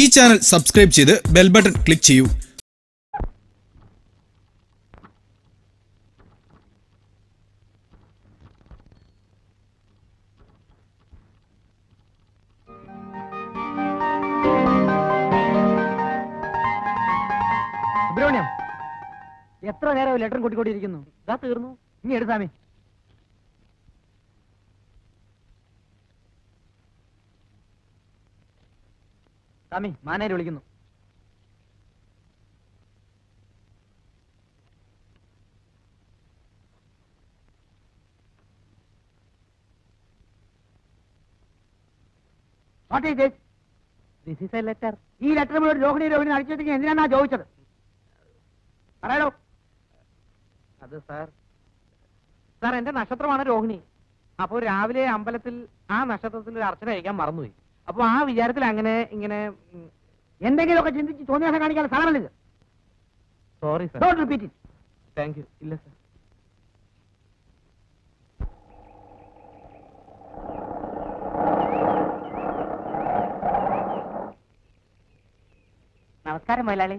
ഈ channel subscribe ചെയ്ത് bell button click ചെയ്യൂ. സുബ്രഹ്മണ്യം, എത്ര നേരം ലെറ്റർ കൂട്ടിക്കൊണ്ടിരിക്കുന്നു? ഇതാ തീർന്നു. ഇനി എടുത്താമേ. സ്വാമി, മാനേര് വിളിക്കുന്നു. What is this? This is a letter. ഈ ലെറ്റർ മുഴുവൻ രോഹിണി അടിച്ചെടുക്കുക എന്തിനാ ചോദിച്ചത്? പറയണോ? അത് സാർ എന്റെ നക്ഷത്രമാണ് രോഹിണി. അപ്പോൾ രാവിലെ അമ്പലത്തിൽ ആ നക്ഷത്രത്തിൽ ഒരു അർച്ചന കഴിക്കാൻ മറന്നുപോയി. അപ്പൊ ആ വിചാരത്തിൽ അങ്ങനെ ഇങ്ങനെ എന്തെങ്കിലുമൊക്കെ ചിന്തിച്ച് തോന്നിയാസം കാണിക്കാൻ സാധനമില്ല. Sorry sir. Don't repeat it. Thank you. ഇല്ല സാർ. നമസ്കാരം മലയാളി.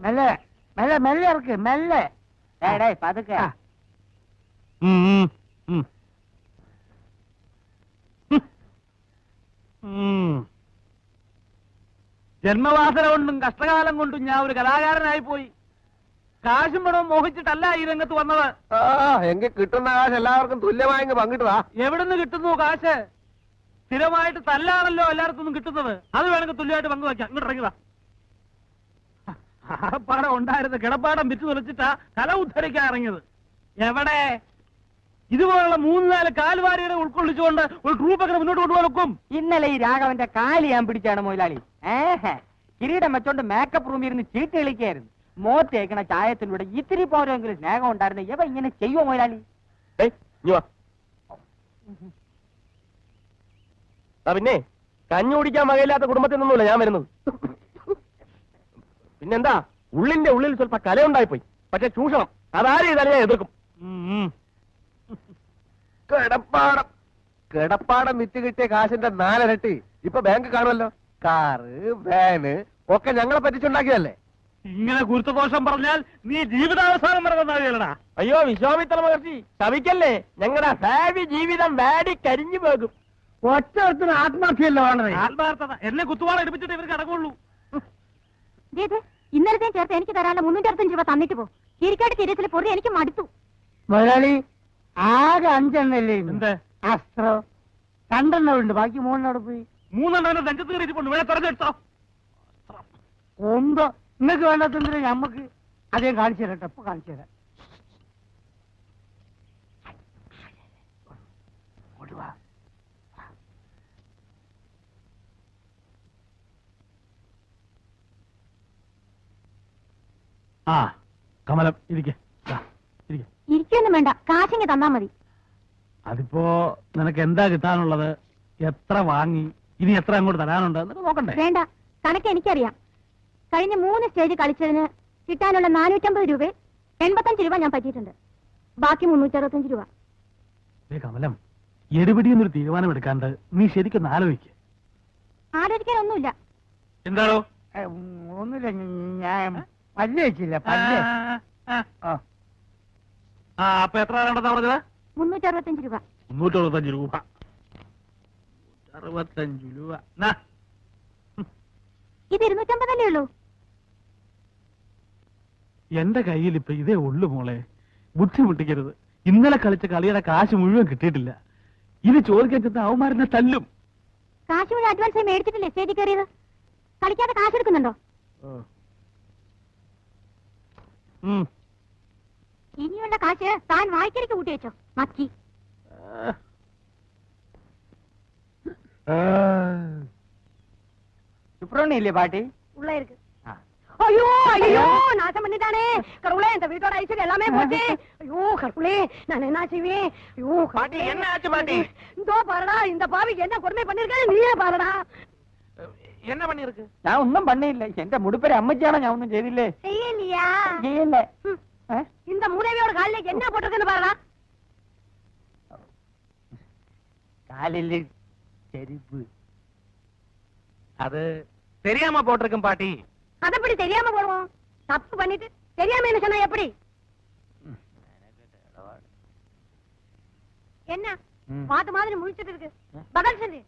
മെല്ലെ മെല്ലെ മെല്ലെ ഇറക്ക്, മെല്ലെ പതുക്കെ. ജന്മവാസന കൊണ്ടും കഷ്ടകാലം കൊണ്ടും ഞാൻ ഒരു കലാകാരനായി പോയി. കാശും പണവും മോഹിച്ചിട്ടല്ല ഈ രംഗത്ത് വന്നത്. എങ്കിൽ കിട്ടുന്ന കാശ് എല്ലാവർക്കും തുല്യമായി പങ്കിട്ടതാ. എവിടുന്ന് കിട്ടുന്നു കാശ്? സ്ഥിരമായിട്ട് തല്ലാണല്ലോ എല്ലായിടത്തും കിട്ടുന്നത്. അത് വേണമെങ്കിൽ തുല്യമായിട്ട് പങ്കുവയ്ക്കാം. ഇങ്ങോട്ട് ഇറങ്ങിയതാ. ആപ്പാടം ഉണ്ടായിരുന്ന കിടപ്പാടം വിറ്റ് തുലച്ചിട്ടാ കല ഉദ്ധരിക്കാൻ ഇറങ്ങിയത്. എവിടെ ഇതുപോലുള്ള 3-4 കാൽവാരികളെ ഉൾക്കൊള്ളിച്ചുകൊണ്ട് ഒരു ട്രൂപ്പൊക്കെ മുന്നോട്ട് കൊണ്ടുപോകാൻ നോക്കും. ഇന്നലെ ഈ രാഘവന്റെ കാല് ഞാൻ പിടിച്ചാണ് മൊയിലാളി. കിരീടം വെച്ചോണ്ട് മേക്കപ്പ് റൂമിൽ ഇരുന്ന് ചീട്ട് കളിക്കായിരുന്നു. മോത്ത് തേക്കണ ചായത്തിലൂടെ ഇത്തിരി പോരെങ്കിലും സ്നേഹം ഉണ്ടായിരുന്നു. എവ ഇങ്ങനെ ചെയ്യുമോ മൊയിലാളി? പിന്നെ കഞ്ഞി കുടിക്കാൻ വകയില്ലാത്ത കുടുംബത്തിൽ നിന്നല്ല ഞാൻ വരുന്നത്. പിന്നെന്താ, ഉള്ളിന്റെ ഉള്ളിൽ സ്വല്പ കലയുണ്ടായിപ്പോയി. പക്ഷെ ചൂഷണം അതാരും ചെയ്താലും ഞാൻ എതിർക്കും. കിടപ്പാടം വിറ്റ് കിട്ടിയ കാശിന്റെ 4 ഇരട്ടി ഇപ്പൊ ബാങ്ക് കാണുമല്ലോ. കാറ്, വാന് ഒക്കെ ഞങ്ങളെ പറ്റിച്ചുണ്ടാക്കിയതല്ലേ. ഇങ്ങനെ ഗുരുത്വദോഷം പറഞ്ഞാൽ നീ ജീവിതാവസാനം വരണ. അയ്യോ വിശ്വാമിത്ര മഹർഷി, ശവിക്കല്ലേ. ഞങ്ങളുടെ ഭാവി ജീവിതം വാടി കരിഞ്ഞു പോകും. ഒറ്റത്തിന് ആത്മാർത്ഥിയല്ലോ വേണ്ടത്. ആത്മാർത്ഥത എന്നെ കുത്തുവാള എടുപ്പിച്ചിട്ട് ഇവർക്ക് അടങ്ങുള്ളൂ. ഇന്നലത്തെയും ചേർത്ത് എനിക്ക് തരാനുള്ള 365 രൂപ തന്നിട്ട് പോ. ഇരിക്കാട്ട് തിരച്ചിൽ പൊറി എനിക്ക് മടുത്തു. മുതലാളി, ആകെ 5 എണ്ണല്ലേ? എന്ത് അസ്ത്രം? 2 എണ്ണം ഉണ്ട്, ബാക്കി 3 എണ്ണം പോയി. 3 എണ്ണം രംഗത്ത് കയറിയിട്ടുണ്ട്. വേണേ തെരഞ്ഞെടുത്തോ. ഒന്തോ നിങ്ങൾക്ക് വേണ്ടാത്തതിന് ഞമ്മക്ക് അതേ കാണിച്ചു തരട്ടെ. ഇപ്പൊ കാണിച്ചു തരാം. ആ കമലം ഇരിക്കൊന്നും വേണ്ട, കാശിങ്ങ് തന്നാ മതി. അതിപ്പോ നിനക്ക് എന്താ കിട്ടാനുള്ളത്? എത്ര വാങ്ങി? ഇനി എത്ര അങ്ങോട്ട് തരാനുണ്ട് എന്നൊക്കെ നോക്കണ്ടേ? വേണ്ട, കണക്ക് എനിക്കറിയാം. കഴിഞ്ഞ 3 സ്റ്റേജ് കളിച്ചതിന് കിട്ടാനുള്ള 450 രൂപ 85 രൂപ ഞാൻ പറ്റിയിട്ടുണ്ട്. ബാക്കി 365 രൂപ. കമലം, എടുപിടിയെന്നൊരു തീരുമാനം എടുക്കാണ്ട് നീ ശരിക്കൊന്ന് ആലോചിക്ക്. ആലോചിക്കാനൊന്നുമില്ല. എന്താണോ? ഒന്നുമില്ല, ഞാൻ പല്ല് വെച്ചില്ല. അപ്പൊ എത്ര വേണ്ടെന്നാ പറഞ്ഞത്? 365 രൂപ. 365 രൂപ. 65 രൂപ. ഇത് 250 അല്ലേ ഉള്ളൂ? എന്റെ കയ്യിൽ ഇപ്പൊ ഇതേ ഉള്ളു മോളെ. ബുദ്ധിമുട്ടിക്കരുത്. ഇന്നലെ കളിച്ച കളിയുടെ കാശ് മുഴുവൻ കിട്ടിയിട്ടില്ല. ഇത് ചോദിക്കാൻ ചെന്ന അവന്മാരെന്നെ തല്ലും. കാശ് മുഴുവൻ അഡ്വാൻസായി മേടിച്ചിട്ടില്ലേ സ്റ്റേജിൽ കയറിയത്? കളിക്കാതെ കാശ് എടുക്കുന്നുണ്ടോ? ഇനിയുള്ള കാശ് താൻ വായിക്കരിക്ക് കൂട്ടി വെച്ചോ. മക്കി സുബ്രഹ്മണ്യല്ലേ പാട്ടി? உள்ள இருக்கு. ஐயோ ஐயோ நாசம் பண்ணிட்டானே கடவுளே, இந்த வீட்டோட ஐஸ்வர்யம் எல்லாமே போச்சு. ஐயோ கடவுளே, நான் என்ன செய்வேன்? ஐயோ பாட்டி, என்ன ஆச்சு பாட்டி? இதோ பாருடா, இந்த பாவிக்கு என்ன கொடுமை பண்ணிருக்காரு நீயே பாருடா. என்ன பண்ணிருக்கு? நான் ஒன்னும் பண்ணல. எந்த முடுப்பேர அம்மச்சியானா நான் ஒன்னும் செய்தில்லே. செய்யலையா? செய்யல. இந்த மூதேவியோட கால்ல என்ன போட்டிருக்குன்னு பாருடா. காலில் செருப்பு. அது தெரியாம போட்டிருக்கும் பாட்டி. அது எப்படி தெரியாம போடுவோம்? தப்பு பண்ணிட்டு தெரியாம என்ன சொன்னா எப்படி? என்ன பாத்து மாதிரி முழிச்சிட்டு இருக்கு? பதில் சொல்லு.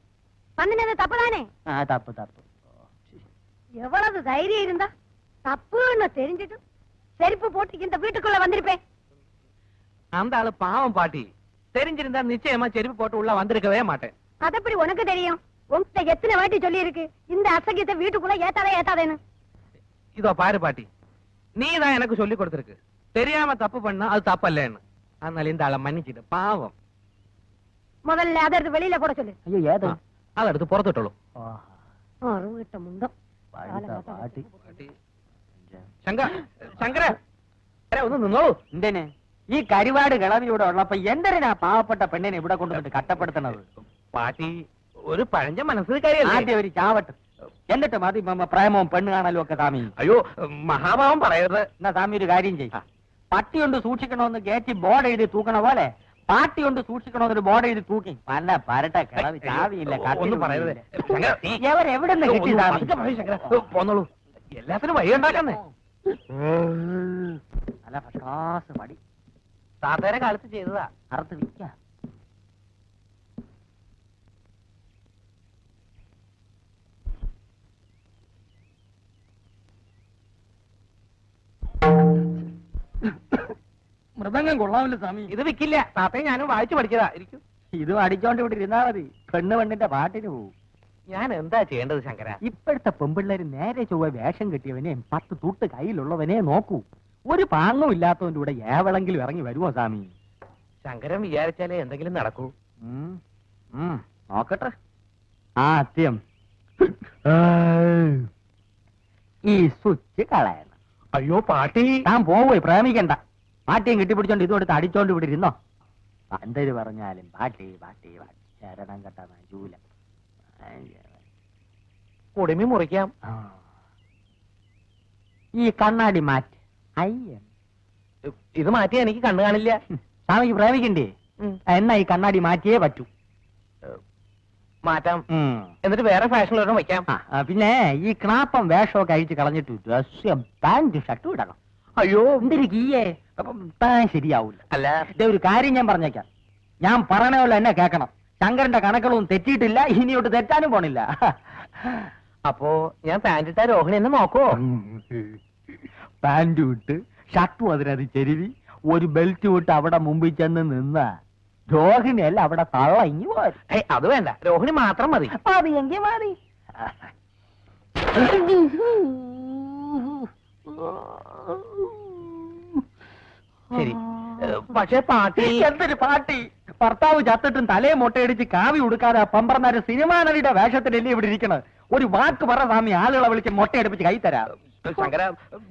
பண்ணினது தப்புதானே? தப்பு தப்பு. எவ்வளவு தைரியம் இருந்தா தப்புன்னு தெரிஞ்சிட்டு செருப்பு போட்டு இந்த வீட்டுக்குள்ள வந்திருப்பேன். அந்த ஆளு பாவம் பாட்டி. தெரிஞ்சிருந்தா நிச்சயமா செருப்பு போட்டு உள்ள வந்திருக்கவே மாட்டேன். அது எப்படி உனக்கு தெரியும்? உன்கிட்ட எத்தனை வாட்டி சொல்லி இருக்கு இந்த அசகியத்தை வீட்டுக்குள்ள ஏத்தாதேன்னு? இதோ பாரு பாட்டி, நீ தான் எனக்கு சொல்லி கொடுத்திருக்கு தெரியாம தப்பு பண்ணா அது தப்பு இல்லன்னு. அதனால இந்த ஆளை மன்னிச்சிட்டு பாவம். முதல்ல அதை எடுத்து வெளியில போட சொல்லு. ஐயோ ஏதோ அதை எடுத்து புறத்துட்டோம். அருவிட்ட முண்டம் പാട്ടി ശങ്കര ഒന്ന് നിന്നോ. എന്തേനെ ഈ കരിവാട് കിളവി ഇവിടെ ഉള്ളപ്പോ എന്തിനാ പാവപ്പെട്ട പെണ്ണിനെ ഇവിടെ കൊണ്ടുവന്നിട്ട് കട്ടപ്പെടുത്തണത്? പാട്ടി ഒരു പഴഞ്ച മനസ്സിലായി. ആദ്യം ഒരു ചാവട്ട്, എന്നിട്ട് മതി പ്രേമവും പെണ്ണ് കാണലും ഒക്കെ സ്വാമി. അയ്യോ മഹാഭാവം പറയരുത്. എന്നാ സ്വാമി ഒരു കാര്യം ചെയ്യും, പട്ടി കൊണ്ട് സൂക്ഷിക്കണമെന്ന് ഗേറ്റ് ബോർഡ് എഴുതി തൂക്കണ പോലെ പാട്ടി കൊണ്ട് സൂക്ഷിക്കണമെന്നൊരു ബോർഡ് എഴുതി തൂക്കി പല പരട്ട കിളവി ചാവിയില്ല. ഒന്നും പറയരുത്. എവിടെ നിന്ന് കിട്ടി സ്വാമി? പോന്നോളൂ, എല്ലാത്തിനും വഴി ഉണ്ടാക്കുന്നേ. നല്ല ഫസ്റ്റ് മടി താത്തേരെ കാലത്ത് ചെയ്തതാ. അറുത്ത് വിൽക്കാം. മൃദംഗം കൊള്ളാമല്ലോ സ്വാമി. ഇത് വിക്കില്ല. താത്തയെ ഞാനും വായിച്ചു പഠിച്ചതാ. ഇരിക്കും. ഇതും അടിച്ചോണ്ട് ഇവിടെ ഇരുന്നാ മതി, പെണ്ണ് പെണ്ണിന്റെ പാട്ടിന് പോവും. ഞാൻ എന്താ ചെയ്യേണ്ടത് ശങ്കര? ഇപ്പോഴത്തെ പെമ്പിള്ളേര് നേരെ ചൊവ്വ വേഷം കെട്ടിയവനെ 10 തൂട്ട് കയ്യിലുള്ളവനെ നോക്കൂ. ഒരു പാങ്ങും ഇല്ലാത്തവന്റെ കൂടെ ഏവളെങ്കിലും ഇറങ്ങി വരുമോ സ്വാമി? ശങ്കരൻ വിചാരിച്ചാലേ എന്തെങ്കിലും നടക്കൂ. നോക്കട്ടെ. ആദ്യം ഈ സ്വിച്ച് കളയണം. അയ്യോ പാട്ടി, താൻ പോവേ, പ്രേമിക്കണ്ട. പാട്ടിയും കെട്ടിപ്പിടിച്ചോണ്ട് ഇതും എടുത്ത് അടിച്ചോണ്ട് ഇവിടെ ഇരുന്നോ. പന്തര് പറഞ്ഞാലും പാട്ടി പാട്ടി പാട്ടി ശരണം കെട്ട ജൂല കുടുമി മുറിക്കാം. ഈ കണ്ണാടി മാറ്റി. അയ്യ, ഇത് മാറ്റി എനിക്ക് കണ്ണു കാണില്ല. സ്വാമിക്ക് പ്രേമിക്കണ്ടേ? എന്നാ ഈ കണ്ണാടി മാറ്റിയേ പറ്റൂ. മാറ്റാം. എന്നിട്ട് വേറെ ഫാഷനിലൊരെണ്ണം വയ്ക്കാം. പിന്നെ ഈ ക്ലാപ്പം വേഷമൊക്കെ അഴിച്ച് കളഞ്ഞിട്ട് രസ്യം പാന്റ് ഷർട്ടും ഇടണം. അയ്യോ എന്തൊരു കീയേ, അപ്പം താൻ ശരിയാവൂല. അല്ല, ഇതേ ഒരു കാര്യം ഞാൻ പറഞ്ഞേക്കാം, ഞാൻ പറഞ്ഞ പോലെ എന്നെ കേൾക്കണം. ശങ്കരന്റെ കണക്കുകളൊന്നും തെറ്റിയിട്ടില്ല, ഇനിയോട്ട് തെറ്റാനും പോണില്ല. അപ്പോ ഞാൻ പാന്റ് ഇട്ട രോഹിണി എന്നെ നോക്കോ? പാന്റ് വിട്ട് ഷർട്ടും അതിനത് ചെരുവി ഒരു ബെൽറ്റ് വിട്ട് അവിടെ മുമ്പിൽ ചെന്ന് നിന്ന രോഹിണിയല്ല അവിടെ തള്ള ഇങ്ങി പോരും. അത് വേണ്ട, രോഹിണി മാത്രം മതി. മതിയെങ്കിൽ മതി. ശരി, പക്ഷേ പാട്ടി. എന്തൊരു പാട്ടി? ഭർത്താവ് ചത്തിട്ടും തലയെ മുട്ടയടിച്ച് കാവി ഉടുക്കാതെ പമ്പർന്നാര് സിനിമാ നടിയുടെ വേഷത്തിലല്ലേ ഇവിടെ ഇരിക്കണത്? ഒരു വാക്ക് പറ സ്വാമി, ആളുകളെ വിളിച്ച് മുട്ടയടിപ്പിച്ച് കൈ തരാം. ശങ്കര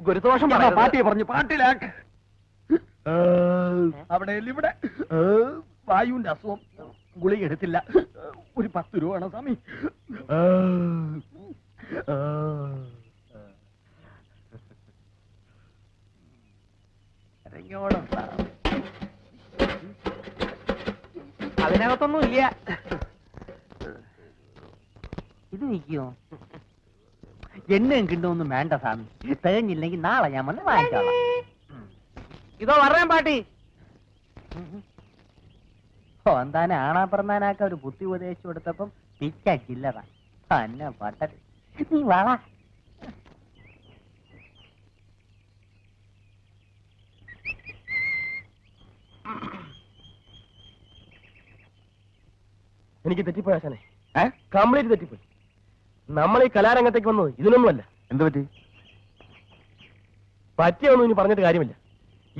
ഗുരുദോഷം പാട്ടിയെ പറഞ്ഞു പാട്ടിലാക്ക്. അവിടെ ഇവിടെ വായുവിന്റെ അസുഖം, ഗുളിക എടുത്തില്ല. ഒരു 10 രൂപ വേണം സ്വാമി. അതിനകത്തൊന്നും ഇല്ല. ഇത് നിൽക്കുമോ? എണ്ണയും കിട്ടുമൊന്നും വേണ്ട സ്വാമി, തികഞ്ഞില്ലെങ്കിൽ നാളെ ഞാൻ വന്ന് വാങ്ങിച്ചോളാം. ഇതോ പറയാൻ പാട്ടി. എന്താനെ ആണാ പറഞ്ഞാനാക്ക ഒരു ബുദ്ധി ഉപദേശിച്ചു കൊടുത്തപ്പം പിച്ച ചില്ലറ തന്നെ പട്ടത്. നീ വള. എനിക്ക് തെറ്റിപ്പോയാശാനെ, കംപ്ലീറ്റ് തെറ്റിപ്പോയി. നമ്മൾ ഈ കലാരംഗത്തേക്ക് വന്നത് ഇതിനൊന്നുമല്ല. എന്ത് പറ്റി? പറ്റിയൊന്നും ഇനി പറഞ്ഞിട്ട് കാര്യമില്ല.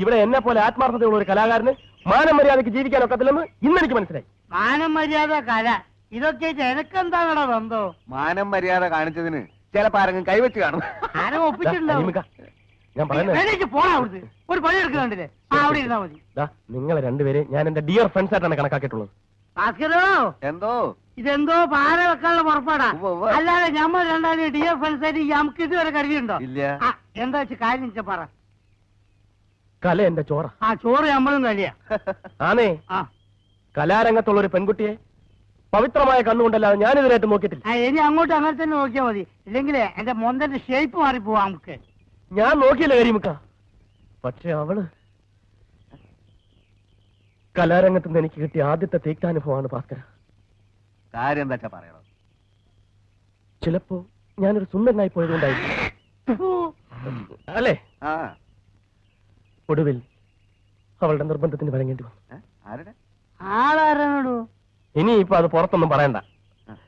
ഇവിടെ എന്നെ പോലെ ആത്മാർത്ഥതയുള്ള ഒരു കലാകാരന് മാനം മര്യാദയ്ക്ക് ജീവിക്കാൻ ഒക്കത്തില്ലെന്ന് ഇന്നെനിക്ക് മനസ്സിലായി. മാനം മര്യാദ കല ഇതൊക്കെ എനക്കെന്താണോ ബന്ധോ? മാനം മര്യാദ കാണിച്ചതിന് ചിലപ്പോ ആരെങ്കിലും കൈവച്ച് കാണും. ആരും ഒപ്പിച്ചിട്ടുണ്ടാവും. ഞാൻ പറയുന്നത് പോണാ അവിടുന്ന് ഒരു പണി എടുക്കുന്നുണ്ടല്ലേ, അവിടെ ഇരുന്നാ മതി. നിങ്ങളെ രണ്ടുപേരെ ഞാൻ എന്റെ ഡിയർ ഫ്രണ്ട്സ് ആയിട്ടാണ് കണക്കാക്കിയിട്ടുള്ളത്. ഭാസ്കരോ എന്തോ ഇതെന്തോ പാര വെക്കാനുള്ള പുറപ്പാടാ. ഉവ്വ് ഉവ്വ്. അല്ലാതെ ഞമ്മ രണ്ടാളും ഡിയർ ഫ്രണ്ട്സ് ആയിട്ട് നമുക്ക് ഇതുവരെ കരുതിയുണ്ടോ? ഇല്ല. എന്താ വെച്ച് കാര്യം വെച്ചാ പറ. കല എന്റെ ചോറ. ആ ചോറ് നമ്മളും കളിയാ. ആണേ, ആ കലാരംഗത്തുള്ള ഒരു പെൺകുട്ടിയെ പവിത്രമായ കണ്ണുകൊണ്ടല്ലാതെ ഞാനിതിനായിട്ട് നോക്കിയിട്ടില്ല. ഇനി അങ്ങോട്ട് അങ്ങനെ തന്നെ നോക്കിയാ മതി. ഇല്ലെങ്കിലേ എന്റെ മൊന്തന്റെ ഷേപ്പ് മാറിപ്പോവാ നമുക്ക്. ഞാൻ നോക്കിയില്ല കരിമുക്ക. പക്ഷെ അവള് കലാരംഗത്ത് നിന്ന് എനിക്ക് കിട്ടിയ ആദ്യത്തെ തീക്താനുഭവമാണ് ഭാസ്കര. കാര്യം എന്താ പറയണം? ചിലപ്പോ ഞാനൊരു സുന്ദരനായി പോയതുകൊണ്ടായിരിക്കും അല്ലേ? ആ ഒടുവിൽ അവളുടെ നിർബന്ധത്തിന് വഴങ്ങേണ്ടി വന്നു. ആരുടെ? ആളാരാണോ? ഇനി ഇപ്പൊ അത് പുറത്തൊന്നും പറയണ്ട.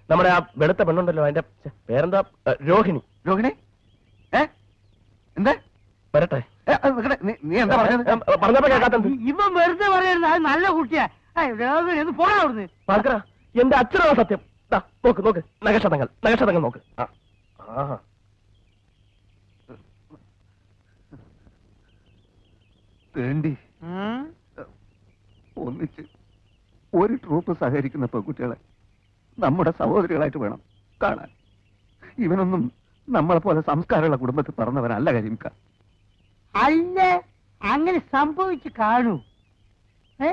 നമ്മുടെ ആ വെളുത്ത പെണ്ണുണ്ടല്ലോ, അതിന്റെ പേരെന്താ? രോഹിണി. രോഹിണി? എന്താ? വരട്ടെ. നീ എന്താ പറഞ്ഞത്? പറഞ്ഞപ്പോ കേൾക്കാത്തത്. ഇവൻ വെറുതെ പറയരുത്, അത് നല്ല കുട്ടിയാ. പോടാ അവിടുന്ന്. ഭാസ്കര, എന്റെ അച്ഛനാണ് സത്യം. ദാ, നോക്ക് നോക്ക്, നഗക്ഷതങ്ങൾ നോക്ക്. വേണ്ടി ഒന്നിച്ച് ഒരു ട്രൂപ്പ് സഹകരിക്കുന്ന പെൺകുട്ടികളെ നമ്മുടെ സഹോദരികളായിട്ട് വേണം കാണാൻ. ഇവനൊന്നും നമ്മളെ പോലെ സംസ്കാരമുള്ള കുടുംബത്തിൽ പറഞ്ഞവനല്ല കരിമിക്ക. അല്ല, അങ്ങനെ സംഭവിച്ചു കാണൂ. ഏ